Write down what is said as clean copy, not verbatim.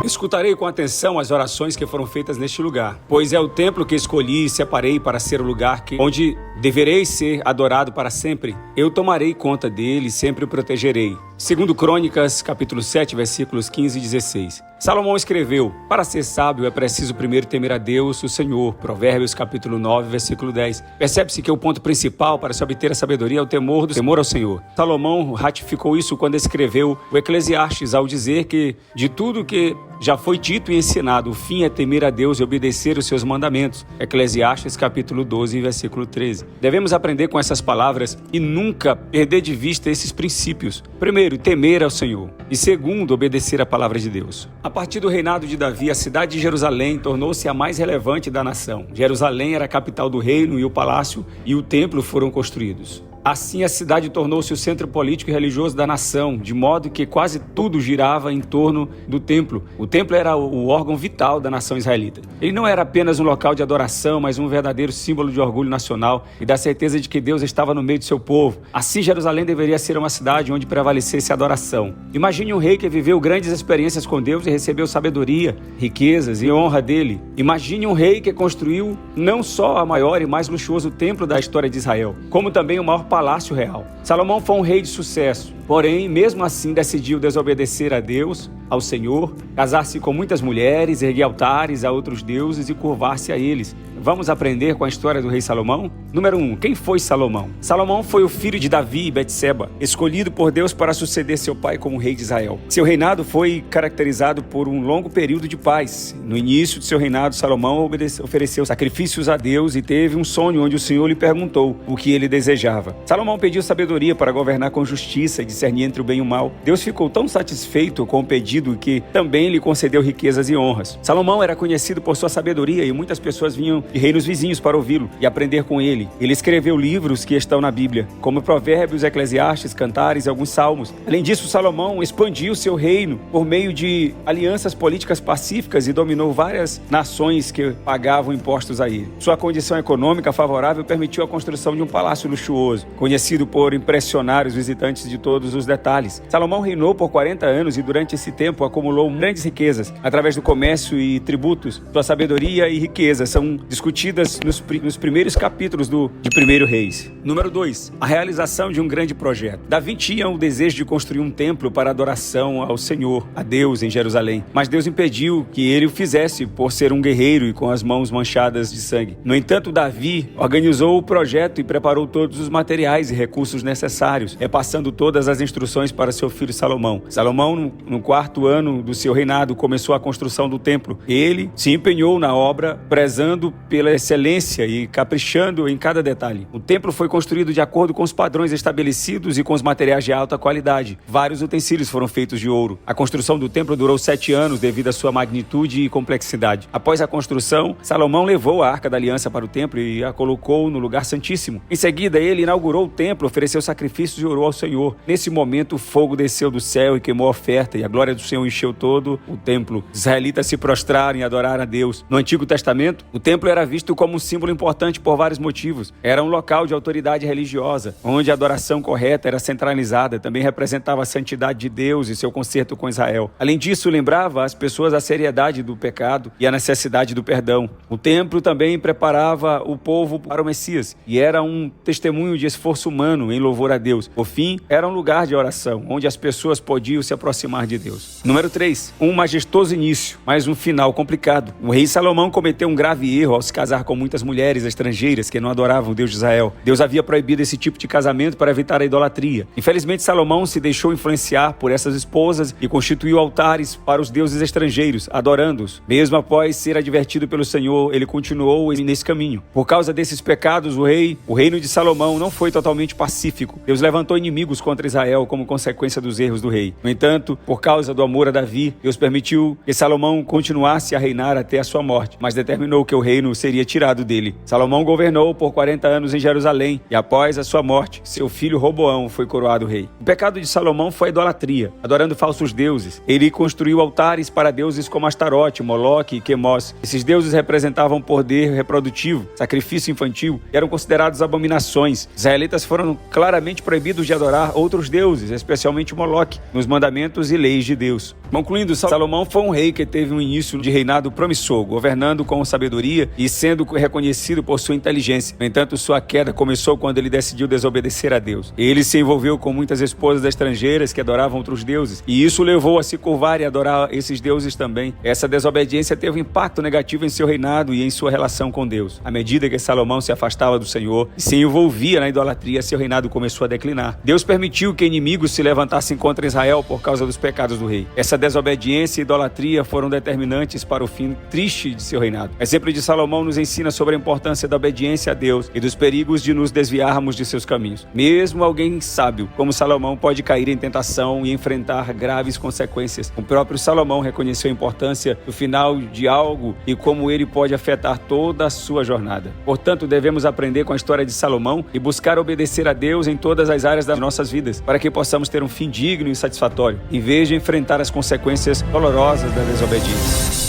Escutarei com atenção as orações que foram feitas neste lugar, pois é o templo que escolhi e separei para ser o lugar onde devereis ser adorado para sempre. Eu tomarei conta dele e sempre o protegerei. Segundo Crônicas, capítulo 7, versículos 15 e 16. Salomão escreveu: para ser sábio é preciso primeiro temer a Deus, o Senhor. Provérbios, capítulo 9, versículo 10. Percebe-se que o ponto principal para se obter a sabedoria é o temor ao Senhor. Salomão ratificou isso quando escreveu o Eclesiastes, ao dizer que de tudo que já foi dito e ensinado, o fim é temer a Deus e obedecer os seus mandamentos. Eclesiastes, capítulo 12, versículo 13. Devemos aprender com essas palavras e nunca perder de vista esses princípios. Primeiro, temer ao Senhor. E segundo, obedecer a palavra de Deus. A partir do reinado de Davi, a cidade de Jerusalém tornou-se a mais relevante da nação. Jerusalém era a capital do reino e o palácio e o templo foram construídos. Assim, a cidade tornou-se o centro político e religioso da nação, de modo que quase tudo girava em torno do templo. O templo era o órgão vital da nação israelita. Ele não era apenas um local de adoração, mas um verdadeiro símbolo de orgulho nacional e da certeza de que Deus estava no meio do seu povo. Assim, Jerusalém deveria ser uma cidade onde prevalecesse a adoração. Imagine um rei que viveu grandes experiências com Deus e recebeu sabedoria, riquezas e honra dele. Imagine um rei que construiu não só a maior e mais luxuoso templo da história de Israel, como também o maior palácio real. Salomão foi um rei de sucesso, porém, mesmo assim, decidiu desobedecer a Deus, ao Senhor, casar-se com muitas mulheres, erguer altares a outros deuses e curvar-se a eles. Vamos aprender com a história do rei Salomão? Número 1. Quem foi Salomão? Salomão foi o filho de Davi e Betseba, escolhido por Deus para suceder seu pai como rei de Israel. Seu reinado foi caracterizado por um longo período de paz. No início de seu reinado, Salomão ofereceu sacrifícios a Deus e teve um sonho onde o Senhor lhe perguntou o que ele desejava. Salomão pediu sabedoria para governar com justiça e discernir entre o bem e o mal. Deus ficou tão satisfeito com o pedido que também lhe concedeu riquezas e honras. Salomão era conhecido por sua sabedoria e muitas pessoas vinham de reinos vizinhos para ouvi-lo e aprender com ele. Ele escreveu livros que estão na Bíblia, como Provérbios, Eclesiastes, Cantares e alguns Salmos. Além disso, Salomão expandiu seu reino por meio de alianças políticas pacíficas e dominou várias nações que pagavam impostos a ele. Sua condição econômica favorável permitiu a construção de um palácio luxuoso, conhecido por impressionar os visitantes de todos os detalhes. Salomão reinou por 40 anos e durante esse tempo acumulou grandes riquezas através do comércio e tributos. Sua sabedoria e riqueza são discutidas nos primeiros capítulos de 1 Reis. Número 2. A realização de um grande projeto. Davi tinha o desejo de construir um templo para adoração ao Senhor, a Deus em Jerusalém, mas Deus impediu que ele o fizesse por ser um guerreiro e com as mãos manchadas de sangue. No entanto, Davi organizou o projeto e preparou todos os materiais e recursos necessários, repassando todas as instruções para seu filho Salomão. Salomão, no 4º ano do seu reinado, começou a construção do templo. Ele se empenhou na obra, prezando pela excelência e caprichando em cada detalhe. O templo foi construído de acordo com os padrões estabelecidos e com os materiais de alta qualidade. Vários utensílios foram feitos de ouro. A construção do templo durou 7 anos devido à sua magnitude e complexidade. Após a construção, Salomão levou a Arca da Aliança para o templo e a colocou no lugar santíssimo. Em seguida, ele inaugurou o templo, ofereceu sacrifícios e orou ao Senhor. Nesse momento, o fogo desceu do céu e queimou a oferta, e a glória do Senhor encheu todo o templo. Os israelitas se prostraram e adoraram a Deus. No Antigo Testamento, o templo era visto como um símbolo importante por vários motivos. Era um local de autoridade religiosa, onde a adoração correta era centralizada. Também representava a santidade de Deus e seu concerto com Israel. Além disso, lembrava às pessoas a seriedade do pecado e a necessidade do perdão. O templo também preparava o povo para o Messias e era um testemunho de esforço humano em louvor a Deus. Por fim, era um lugar de oração, onde as pessoas podiam se aproximar de Deus. Número 3. Um majestoso início, mas um final complicado. O rei Salomão cometeu um grave erro ao se casar com muitas mulheres estrangeiras que não adoravam o Deus de Israel. Deus havia proibido esse tipo de casamento para evitar a idolatria. Infelizmente, Salomão se deixou influenciar por essas esposas e constituiu altares para os deuses estrangeiros, adorando-os. Mesmo após ser advertido pelo Senhor, ele continuou nesse caminho. Por causa desses pecados, o reino de Salomão não foi totalmente pacífico. Deus levantou inimigos contra Israel como consequência dos erros do rei. No entanto, por causa do amor a Davi, Deus permitiu que Salomão continuasse a reinar até a sua morte, mas determinou que o reino seria tirado dele. Salomão governou por 40 anos em Jerusalém e após a sua morte, seu filho Roboão foi coroado rei. O pecado de Salomão foi a idolatria, adorando falsos deuses. Ele construiu altares para deuses como Astarote, Moloque e Quemos. Esses deuses representavam poder reprodutivo, sacrifício infantil e eram considerados abominações. Os israelitas foram claramente proibidos de adorar outros deuses, especialmente Moloque, nos mandamentos e leis de Deus. Concluindo, Salomão foi um rei que teve um início de reinado promissor, governando com sabedoria e sendo reconhecido por sua inteligência. No entanto, sua queda começou quando ele decidiu desobedecer a Deus. Ele se envolveu com muitas esposas estrangeiras que adoravam outros deuses, e isso levou a se curvar e adorar esses deuses também. Essa desobediência teve um impacto negativo em seu reinado e em sua relação com Deus. À medida que Salomão se afastava do Senhor e se envolvia na idolatria, seu reinado começou a declinar. Deus permitiu que inimigos se levantassem contra Israel por causa dos pecados do rei. Essa desobediência e idolatria foram determinantes para o fim triste de seu reinado. O exemplo de Salomão nos ensina sobre a importância da obediência a Deus e dos perigos de nos desviarmos de seus caminhos. Mesmo alguém sábio, como Salomão, pode cair em tentação e enfrentar graves consequências. O próprio Salomão reconheceu a importância do final de algo e como ele pode afetar toda a sua jornada. Portanto, devemos aprender com a história de Salomão e buscar obedecer a Deus em todas as áreas das nossas vidas, para que possamos ter um fim digno e satisfatório, em vez de enfrentar as consequências dolorosas da desobediência.